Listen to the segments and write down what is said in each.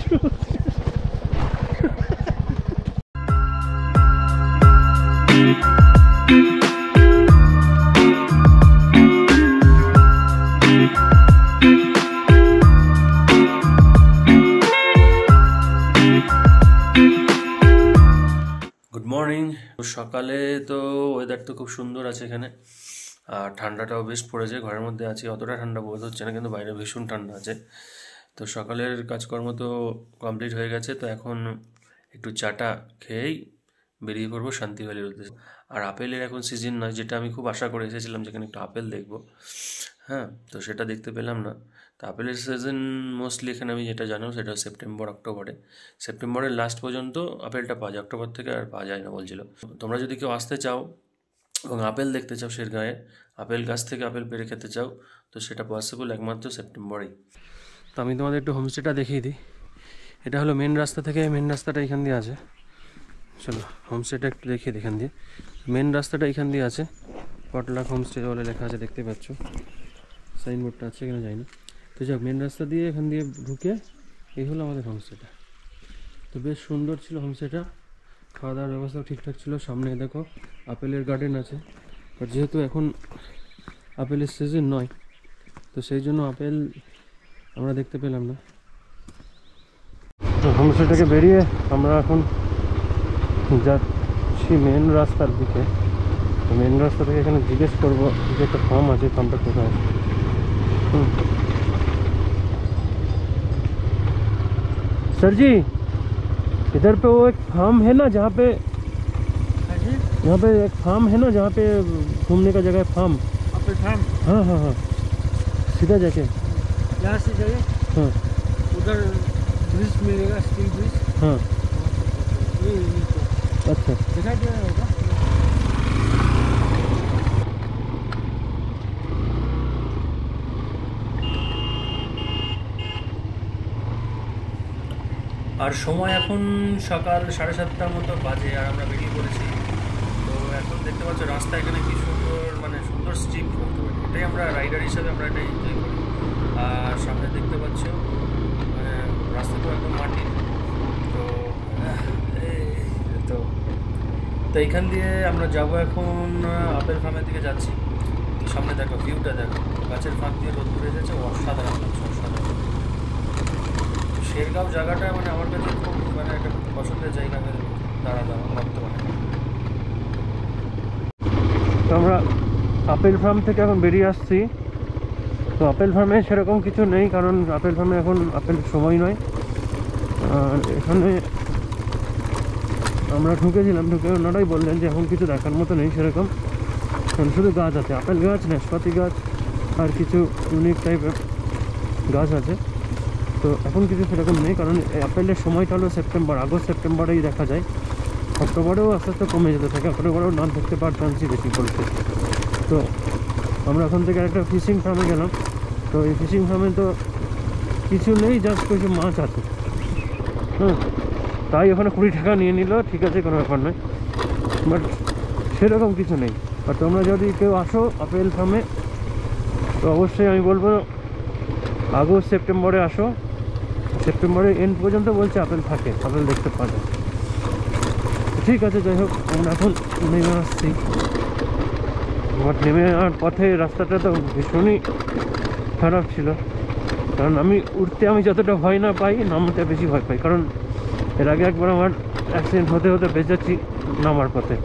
Good morning. সকালে তো weather তো খুব সুন্দর আছে এখানে, আর ঠান্ডাটাও বেশ পড়েছে। ঘরের মধ্যে আছি, অতটা ঠান্ডা বোধ হচ্ছে না, কিন্তু বাইরে ভীষণ ঠান্ডা আছে। তো সকালের কাজকর্ম তো কমপ্লিট হয়ে গেছে, তো এখন একটু চাটা খেয়েই বেরিয়ে পড়বো শান্তি ভ্যালির উদ্দেশ্যে। আর আপেলের এখন সিজন নয়, যেটা আমি খুব আশা করে এসেছিলাম যেখানে একটু আপেল দেখবো। হ্যাঁ, তো সেটা দেখতে পেলাম না। তো আপেলের সিজন মোস্টলি এখানে আমি যেটা জানো সেটা সেপ্টেম্বর অক্টোবরে, সেপ্টেম্বরের লাস্ট পর্যন্ত আপেলটা পাওয়া যায়, অক্টোবর থেকে আর পাওয়া যায় না বলছিল। তোমরা যদি কেউ আসতে চাও এবং আপেল দেখতে চাও শেরগাঁয়ে, আপেল গাছ থেকে আপেল পেড়ে খেতে চাও, তো সেটা পসিবল একমাত্র সেপ্টেম্বরেই। তো আমি তোমাদের একটু হোমস্টেটা দেখিয়ে দিই। এটা হলো মেন রাস্তা থেকে, মেন রাস্তাটা এখান দিয়ে আছে। চলো হোমস্টেটা একটু দেখিয়ে দিই। এখান দিয়ে মেন রাস্তাটা এখান দিয়ে আছে, পটলাক হোমস্টে বলে লেখা আছে, দেখতে পাচ্ছ সাইনবোর্ডটা আছে, এখানে যাই না। তো যাক, মেন রাস্তা দিয়ে এখান দিয়ে ঢুকে এই হলো আমাদের হোমস্টেটা। তো বেশ সুন্দর ছিল হোমস্টেটা, খাওয়া দাওয়ার ব্যবস্থাও ঠিকঠাক ছিল। সামনে দেখো আপেলের গার্ডেন আছে, বাট যেহেতু এখন আপেলের সিজন নয়, তো সেই জন্য আপেল আমরা দেখতে পেলাম না। তো হোমস্টে থেকে বেরিয়ে আমরা এখন যাচ্ছি মেন রাস্তার দিকে। মেন রাস্তা থেকে এখানে জিজ্ঞেস করবো যে একটা ফার্ম আছে, ফার্মটা কোথায়। सर जी, इधर पे वो एक फार्म है ना जहाँ पे, यहाँ पे एक फार्म है ना जहाँ पे घूमने का जगह है, फार्म। फार्म? हाँ हाँ हाँ, सीधा जाके यहाँ से जाइए। हाँ, उधर ब्रिज मिलेगा, स्टील ब्रिज। हाँ, अच्छा, दिखाई दे रहा होगा। আর সময় এখন সকাল 7:30টার মতো বাজে, আর আমরা বেরিয়ে পড়েছি। তো এখন দেখতে পাচ্ছ রাস্তা এখানে কি সুন্দর, মানে সুন্দর স্ট্রিপ বলতে পারি, এটাই আমরা রাইডার হিসাবে আমরা এটাই এনজয় করি। আর সামনে দেখতে পাচ্ছ মানে রাস্তা তো একদম মাটি। তো তো তো এইখান দিয়ে আমরা যাব এখন আপেল ফার্মের দিকে যাচ্ছি। তো সামনে দেখো ভিউটা, দেখো গাছের ফাঁক দিয়ে রোদ পড়ে যাচ্ছে, অসাধারণ লাগছে, অসাধারণ। শেরগাঁও জায়গাটা মানে আমার কাছে খুব মানে একটা পছন্দের জায়গা হয়ে দাঁড়ালাম বর্তমানে। তো আমরা আপেল ফার্ম থেকে এখন বেরিয়ে আসছি। তো আপেল ফার্মে সেরকম কিছু নেই, কারণ আপেল ফার্মে এখন আপেল সময় নয়। আর এখানে আমরা ঢুকেছিলাম, ঢুকে ওনারাই বললেন যে এখন কিছু দেখার মতো নেই সেরকম, কারণ শুধু গাছ আছে, আপেল গাছ, নাশপাতি গাছ আর কিছু ইউনিক টাইপের গাছ আছে। তো এখন কিছু সেরকম নেই, কারণ আপেলের সময়টা হলো সেপ্টেম্বর, আগস্ট সেপ্টেম্বরেই দেখা যায়। অক্টোবরেও আস্তে আস্তে কমে যেতে থাকে, অক্টোবরেও না থাকতে পারার চান্সই বেশি পড়ছে। তো আমরা ওখান থেকে একটা ফিশিং ফার্মে গেলাম। তো এই ফিশিং ফার্মে তো কিছু নেই, জাস্ট কিছু মাছ আছে। তাই ওখানে 20 টাকা নিয়ে নিল, ঠিক আছে, কোনো ব্যাপার নয়, বাট সেরকম কিছু নেই। আর তোমরা যদি কেউ আসো আপেল ফার্মে, তো অবশ্যই আমি বলবো আগস্ট সেপ্টেম্বরে আসো। সেপ্টেম্বরের এন্ড পর্যন্ত বলছে আপেল থাকে, আপেল দেখতে পাওয়া যায়। ঠিক আছে, যাই হোক, আমরা এখন নেমে আসছি। আমার নেমে আর পথে রাস্তাটা তো ভীষণই খারাপ ছিল, কারণ আমি উঠতে আমি যতটা ভয় না পাই, নামতে বেশি ভয় পাই। কারণ এর আগে একবার আমার অ্যাক্সিডেন্ট হতে হতে বেঁচেছি নামার পথে।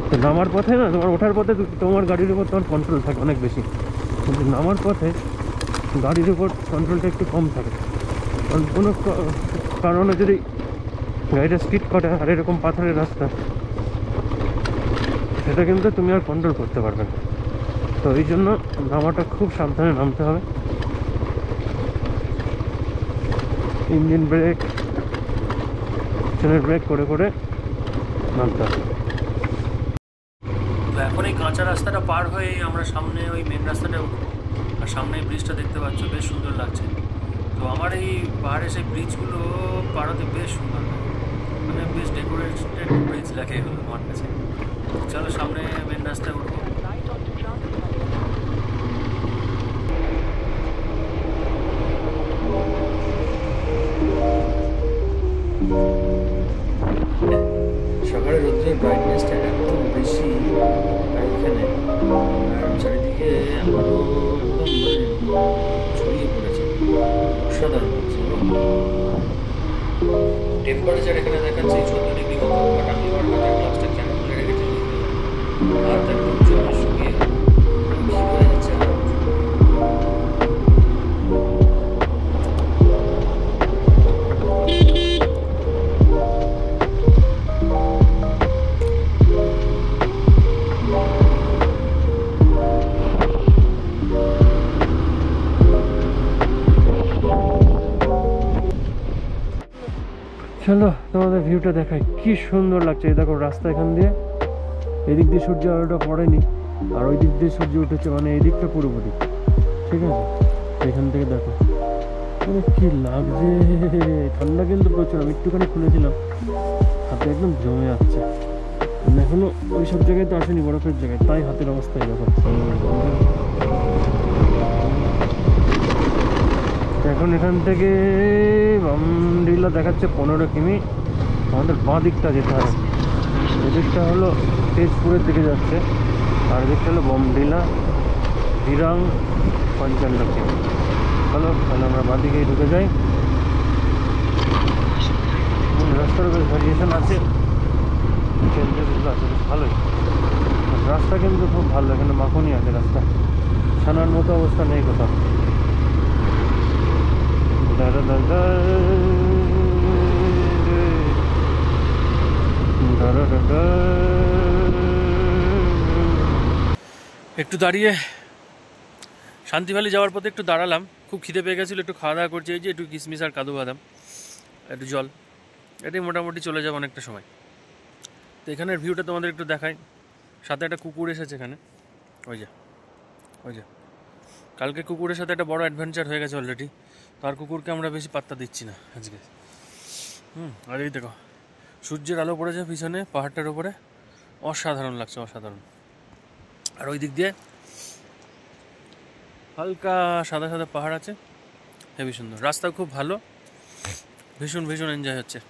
তো নামার পথে না, তোমার ওঠার পথে তোমার গাড়ির উপর তোমার কন্ট্রোল থাকে অনেক বেশি, কিন্তু নামার পথে গাড়ির উপর কন্ট্রোলটা একটু কম থাকে। কারণ কোনো কারণে যদি গাড়িটা স্কিড করে আর এরকম পাথরের রাস্তা, সেটা কিন্তু তুমি আর কন্ট্রোল করতে পারবে না। তো এই জন্য নামাটা খুব সাবধানে নামতে হবে, ইঞ্জিন ব্রেক, পিছনের ব্রেক করে করে নামতে হবে। তো এখন এই কাঁচা রাস্তাটা পার হয়ে আমরা সামনে ওই মেন রাস্তাটা উঠবো, আর সামনে এই ব্রিজটা দেখতে পাচ্ছ, বেশ সুন্দর লাগছে। তো আমার এই পাহাড়ে সেই ব্রিজগুলো পার হতে বেশ সুন্দর লাগে, মানে বেশ ডেকোরেটেড ব্রিজ লাগে এগুলো আমার কাছে। চলো সামনে মেন রাস্তায় উঠবো। অসাধারণ লাগছে। টেম্পারেচার এখানে দেখাচ্ছে 14 ডিগ্রি মতো, বাট আমি আমার হাতের গ্লাভসটা কেন খুলে রেখেছি হাত একদম জমে শুকিয়ে গেল, পুরো ঘি হয়ে যাচ্ছে হাত। চলো তোমাদের ভিউটা দেখাই, কি সুন্দর লাগছে। এই দেখো রাস্তা এখান দিয়ে, এদিক দিয়ে সূর্য আলোটা পড়েনি, আর ওই দিক দিয়ে সূর্য উঠেছে, মানে এই দিকটা পুরোপুরি ঠিক আছে। এখান থেকে দেখো মানে কি লাগছে, ঠান্ডা কিন্তু প্রচুর। আমি একটুখানি খুলেছিলাম, হাতে একদম জমে যাচ্ছে। এখনো ওই সব জায়গায় তো আসেনি, বরফের জায়গায়, তাই হাতের অবস্থা এরকম। এখন এখান থেকে বমডিলা দেখাচ্ছে 15 কিমি। আমাদের বাঁ দিকটা যেতে হবে, এদিকটা হলো তেজপুরের দিকে যাচ্ছে, আর এদিকটা হলো বমডিলা দিরাং 55 কিমি। চলো তাহলে আমরা বাঁ দিকেই ঢুকে যাই। রাস্তার বেশ ভ্যারিয়েশন আছে, চেঞ্জেসগুলো আছে, বেশ ভালোই। রাস্তা কিন্তু খুব ভালো, এখানে মাখনই আছে রাস্তা, ছানার মতো অবস্থা নেই কোথাও। একটু দাঁড়িয়ে শান্তি ভ্যালি যাওয়ার পথে একটু দাঁড়ালাম, খুব খিদে পেয়ে গেছিলো, একটু খাওয়া দাওয়া করছি। এই যে একটু কিশমিশ আর কাদু বাদাম, একটু জল, এটাই মোটামুটি চলে যাবে অনেকটা সময়। তো এখানের ভিউটা তোমাদের একটু দেখাই। সাথে একটা কুকুর এসেছে এখানে, ওই যে কালকে কুকুরের সাথে একটা বড় অ্যাডভেঞ্চার হয়ে গেছে অলরেডি, তার কুকুরকে আমরা বেশি পাত্তা দিচ্ছি না আজকে। আর এই দেখো সূর্যের আলো পড়েছে পিছনে পাহাড়টার উপরে, অসাধারণ লাগছে, অসাধারণ। আর ওই দিক দিয়ে হালকা সাদা সাদা পাহাড় আছে, হেবি সুন্দর। রাস্তা খুব ভালো, ভীষণ ভীষণ এনজয় হচ্ছে।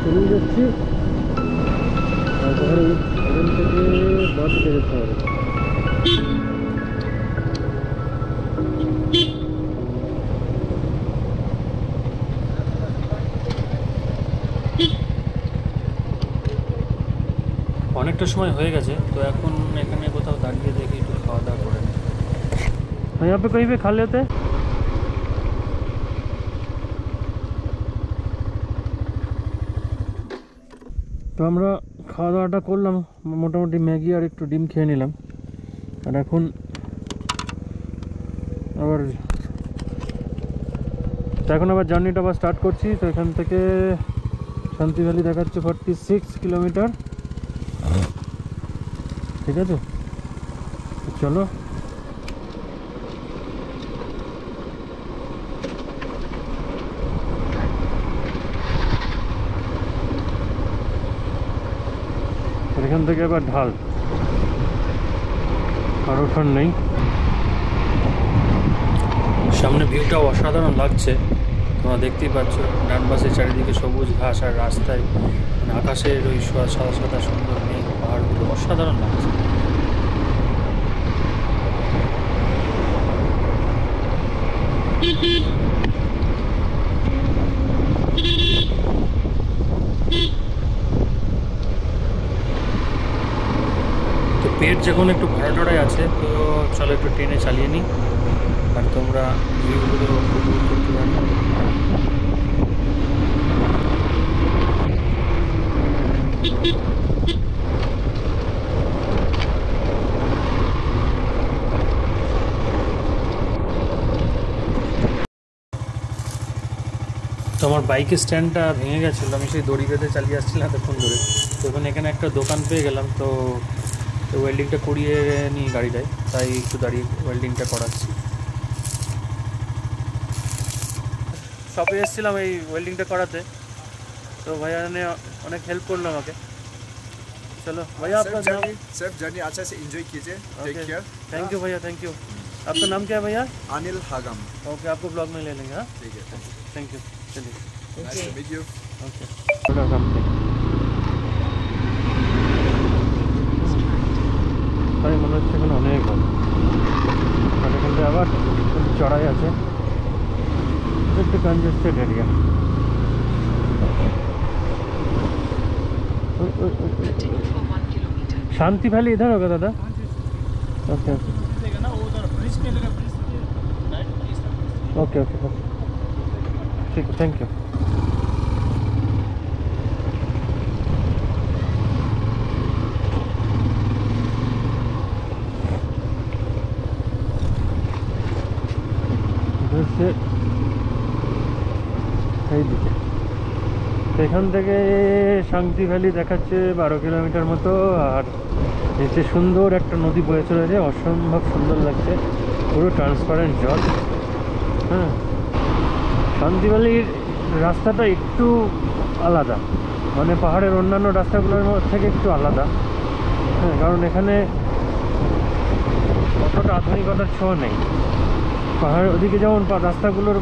চলেই যাচ্ছি, তারপরে এখান থেকে বাদ দিকে যেতে হবে। অনেকটা সময় হয়ে গেছে, তো এখন এখানে কোথাও দাঁড়িয়ে দেখি একটু খাওয়া দাওয়া করে। यहाँ पे कहीं पे खा लेते हैं। তো আমরা খাওয়া দাওয়াটা করলাম, মোটামুটি ম্যাগি আর একটু ডিম খেয়ে নিলাম। আর এখন আবার জার্নিটা আবার স্টার্ট করছি। তো এখান থেকে শান্তি ভ্যালি দেখাচ্ছে 46 কিলোমিটার, ঠিক আছে। চলো এখান থেকে আবার ঢাল, আর ওঠার নেই। সামনে ভিউটা অসাধারণ লাগছে, তোমরা দেখতেই পাচ্ছ। ডান পাশে চারিদিকে সবুজ ঘাস, আর রাস্তায় আকাশের ওই সাদা সাদা সুন্দর মেঘ, পাহাড়গুলো অসাধারণ লাগছে। তো পেট যখন একটু ভাড়াটাড়ায় আছে, তো চলো একটু ট্রেনে চালিয়ে নিই, আর তোমরা ভিউগুলো উপভোগ করতে পারো। তো আমার বাইকের স্ট্যান্ডটা ভেঙে গেছিলো, আমি সেই দড়ি বেঁধে চালিয়ে আসছিলাম এতক্ষণ ধরে। তো ওখানে এখানে একটা দোকান পেয়ে গেলাম, তো ওয়েল্ডিংটা করিয়ে নিই গাড়িটায়, তাই একটু দাঁড়িয়ে ওয়েল্ডিংটা করাচ্ছি। শপে এসেছিলাম এই ওয়েল্ডিংটা করাতে, তো ভাইয়া ने অনেক হেল্প করলো আমাকে। चलो भैया आपका नाम? सिर्फ जर्नी अच्छा से एंजॉय कीजिए, टेक केयर। थैंक यू भैया, थैंक यू। आपका नाम क्या है भैया? अनिल हागम। ओके, आपको ब्लॉग में ले लेंगे। हाँ ठीक है, थैंक यू। चलिए, nice to meet you. Okay. তাই মনে হচ্ছে এখানে অনেক ভালো, আর এখানটা আবার চড়াই আছে, একটু কনজেস্টেড এরিয়া। शांति वैली इधर होगा दादा? ओके ओके ओके ठीक है, थैंक यू। से এখান থেকে শান্তি ভ্যালি দেখাচ্ছে 12 কিলোমিটার মতো, আর নিচে সুন্দর একটা নদী বয়ে চলেছে, অসম্ভব সুন্দর লাগছে, পুরো ট্রান্সপারেন্ট জল। হ্যাঁ, শান্তি ভ্যালির রাস্তাটা একটু আলাদা, মানে পাহাড়ের অন্যান্য রাস্তাগুলোর থেকে একটু আলাদা। হ্যাঁ, কারণ এখানে অতটা আধুনিকতার ছোঁয়া নেই। পাহাড়ের ওদিকে যেমন রাস্তাগুলোর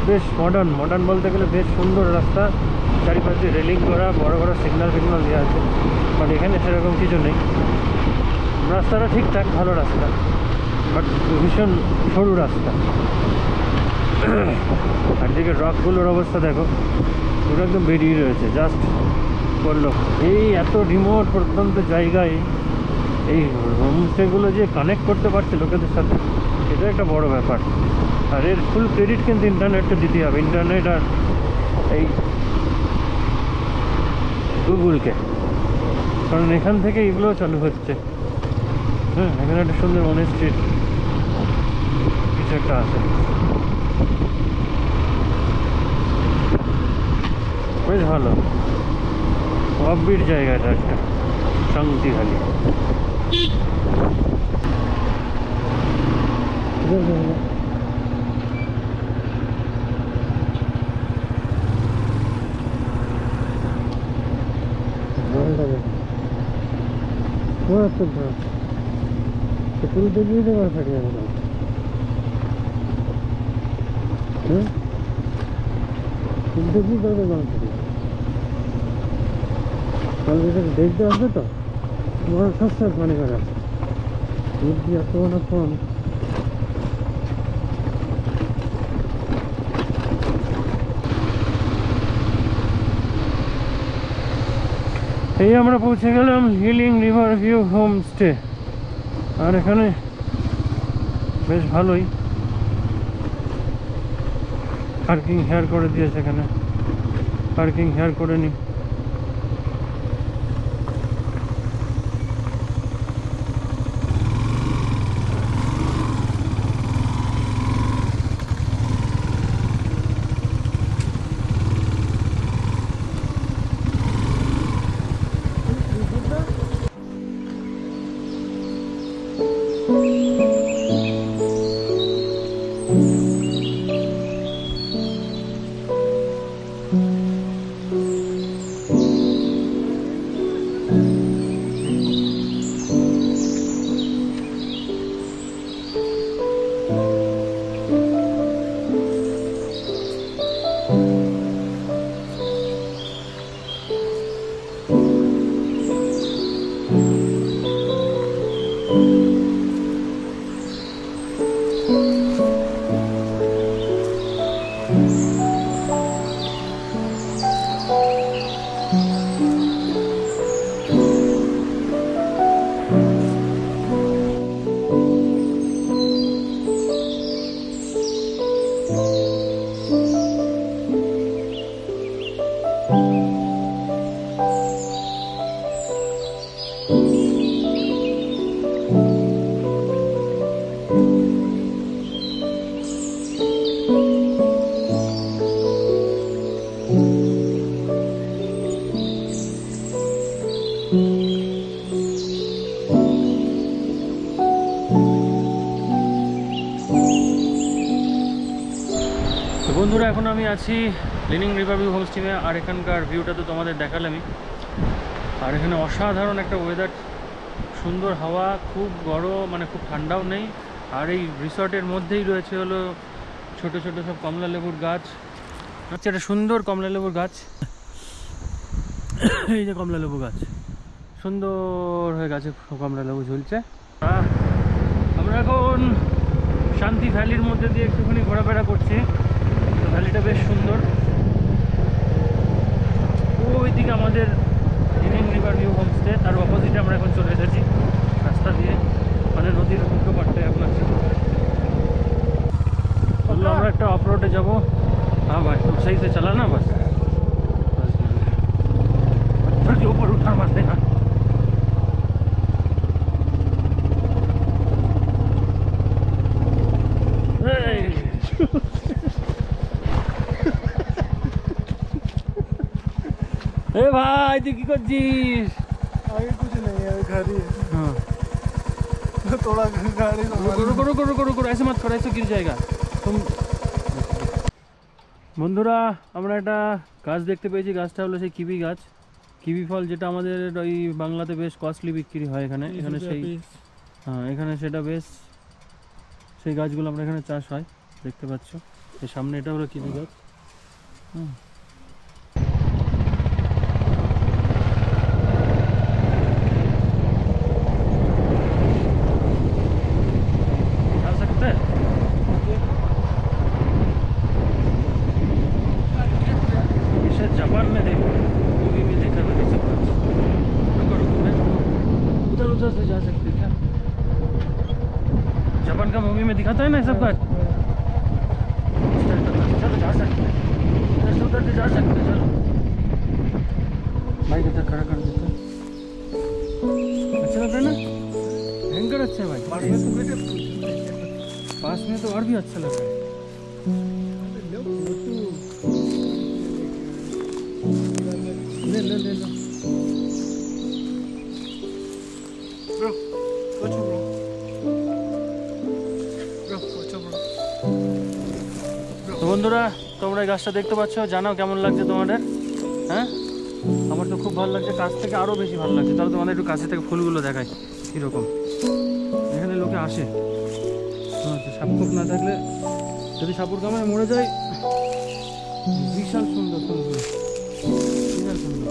বেশ মডার্ন বলতে গেলে বেশ সুন্দর রাস্তা, চারিপাশ দিয়ে রেলিং করা, বড় বড় সিগন্যাল দেওয়া আছে, বাট এখানে সেরকম কিছু নেই। রাস্তাটা ঠিকঠাক ভালো রাস্তা, বাট ভীষণ সরু রাস্তা। আর দিকে রকগুলোর অবস্থা দেখো, পুরো একদম বেরিয়ে রয়েছে, জাস্ট করলো। এই এত রিমোট প্রত্যন্ত জায়গায় এই হোমস্টেগুলো যে কানেক্ট করতে পারছে লোকেদের সাথে, এটা একটা বড় ব্যাপার। আর এর ফুল ক্রেডিট কিন্তু ইন্টারনেটকে দিতে হবে, ইন্টারনেট আর এই গুগলকে, কারণ এখান থেকে এগুলো চালু হচ্ছে। হ্যাঁ, এখানে একটা সুন্দর মনেস্ট্রির কিছু একটা আছে, বেশ ভালো অফবিট জায়গাটা একটা শান্তি ভ্যালি। পুরো দেখিয়ে দেওয়ার থাকে আমরা, হ্যাঁ দেখি করবে মানুষ দেখতে আসবে তো, তোমার সবসময় পানি করা এত অনেকক্ষণ। এই আমরা পৌঁছে গেলাম হিলিং রিভার ভিউ হোমস্টে, আর এখানে বেশ ভালোই পার্কিং হেয়ার করে দিয়েছে, এখানে পার্কিং হেয়ার করে নি। আমি আছি লিনিং রিভার ভিউ হোমস্টিমে, আর এখানকার ভিউটা তো তোমাদের দেখালামই। আর এখানে অসাধারণ একটা ওয়েদার, সুন্দর হাওয়া, খুব গরম মানে খুব ঠান্ডাও নেই। আর এই রিসর্টের মধ্যেই রয়েছে হলো ছোট ছোট সব কমলা লেবুর গাছ। আচ্ছা, একটা সুন্দর কমলা লেবুর গাছ, এই যে কমলা লেবু গাছ সুন্দর হয়ে গাছে কমলা লেবু ঝুলছে। আমরা এখন শান্তি ভ্যালির মধ্যে দিয়ে একটুখানি ঘোরাফেরা করছি। তো ভ্যালিটা বেশ সুন্দর। ওইদিকে আমাদের লিনিং রিভার ভিউ হোমস্টে, তার অপোজিটে আমরা এখন চলে এসেছি রাস্তা দিয়ে, মানে নদীর উল্টো পাড়টায় আপনার। বললো আমরা একটা অফ রোডে যাবো। हाँ भाई तो सही से चला ना बस पत्थर के ऊपर उठा मत देना। ए भाई तू की करছিস? आगे कुछ नहीं है, घर ही है। हाँ थोड़ा गाड़ी रुको ऐसे मत करो, ऐसे गिर जाएगा तुम। বন্ধুরা আমরা একটা গাছ দেখতে পেয়েছি, গাছটা হলো সেই কিবি গাছ, কিবি ফল, যেটা আমাদের ওই বাংলাতে বেশ কস্টলি বিক্রি হয় এখানে। এখানে সেই হ্যাঁ এখানে সেটা বেশ, সেই গাছগুলো আমরা এখানে চাষ হয় দেখতে পাচ্ছ। এই সামনে এটা হলো কিবি গাছ। जापान में देखो, मूवी में देखा मैंने सब कुछ। रुको मैं उधर से जा सकते क्या? जापान का मूवी में दिखाता है ना सब कुछ। चलो जा सकते हैं, इधर से उधर से जा सकते हैं। चलो भाई इधर खड़ा कर देते हैं। अच्छा लग रहा है ना, भयंकर अच्छा है भाई। पास में तो और भी अच्छा लग रहा है। ले लो Bro, watch bro. Bro, watch bro. তো বন্ধুরা তোমরা এই গাছটা দেখতে পাচ্ছ, জানাও কেমন লাগছে তোমাদের। হ্যাঁ আমার তো খুব ভালো লাগছে, কাছ থেকে আরও বেশি ভালো লাগছে। তাহলে তোমাদের একটু কাছে থেকে ফুলগুলো দেখাই কীরকম। এখানে লোকে আসে, সাপ খুব না থাকলে, যদি সাপুর কামড়ে মরে যায়, বিশাল সুন্দর ফুলগুলো, বিশাল সুন্দর।